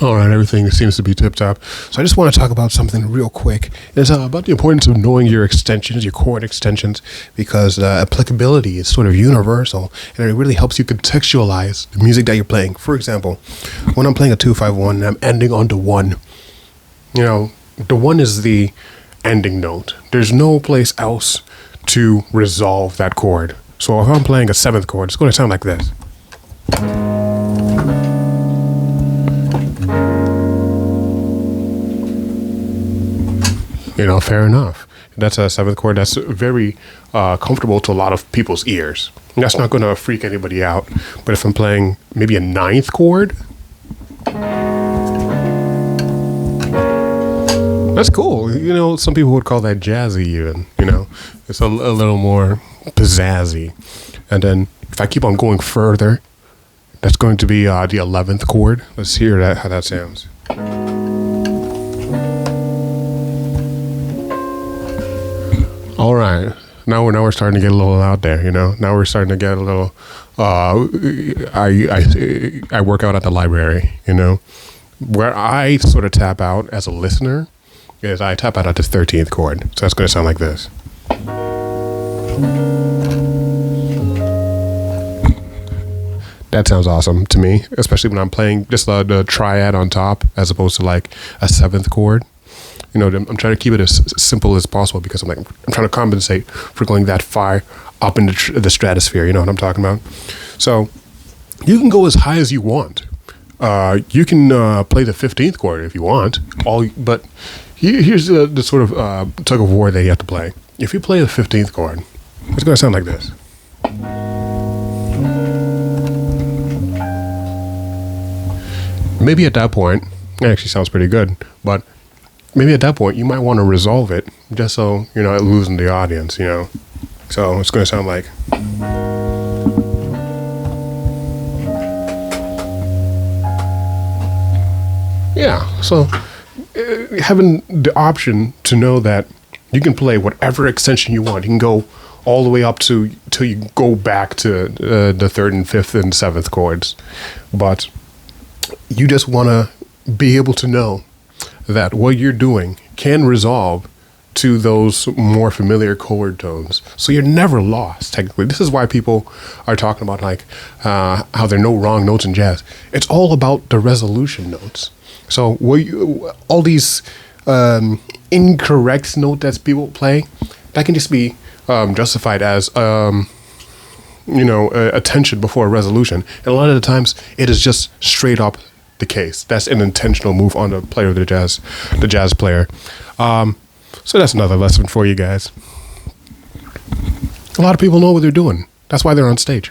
All right, everything seems to be tip top. So I just want to talk about something real quick. It's about the importance of knowing your extensions, your chord extensions, because applicability is sort of universal, and it really helps you contextualize the music that you're playing. For example, when I'm playing a 2-5-1 and I'm ending on the one, the one is the ending note. There's no place else to resolve that chord. So if I'm playing a 7th chord, it's going to sound like this. Fair enough. That's a 7th chord that's very comfortable to a lot of people's ears. That's not going to freak anybody out. But if I'm playing maybe a 9th chord, that's cool. Some people would call that jazzy even, It's a little more pizzazzy. And then if I keep on going further, that's going to be the 11th chord. Let's hear how that sounds. All right. Now we're starting to get a little out there, Now we're starting to get a little. I work out at the library, Where I sort of tap out as a listener is I tap out at the 13th chord. So that's going to sound like this. That sounds awesome to me, especially when I'm playing just the triad on top as opposed to like a 7th chord. I'm trying to keep it as simple as possible because I'm trying to compensate for going that far up in the stratosphere. You know what I'm talking about? So you can go as high as you want. You can play the 15th chord if you want. But here's the sort of tug of war that you have to play. If you play the 15th chord, it's going to sound like this. Maybe at that point, it actually sounds pretty good, but maybe at that point, you might want to resolve it just so you're not losing the audience, So it's going to sound like. Yeah, so having the option to know that you can play whatever extension you want. You can go all the way up till you go back to the 3rd and 5th and 7th chords. But you just want to be able to know that what you're doing can resolve to those more familiar chord tones. So you're never lost, technically. This is why people are talking about how there are no wrong notes in jazz. It's all about the resolution notes. So all these incorrect note that people play, that can just be justified as attention before a resolution. And a lot of the times it is just straight up the case. That's an intentional move on the player of the jazz player. So that's another lesson for you guys. A lot of people know what they're doing. That's why they're on stage.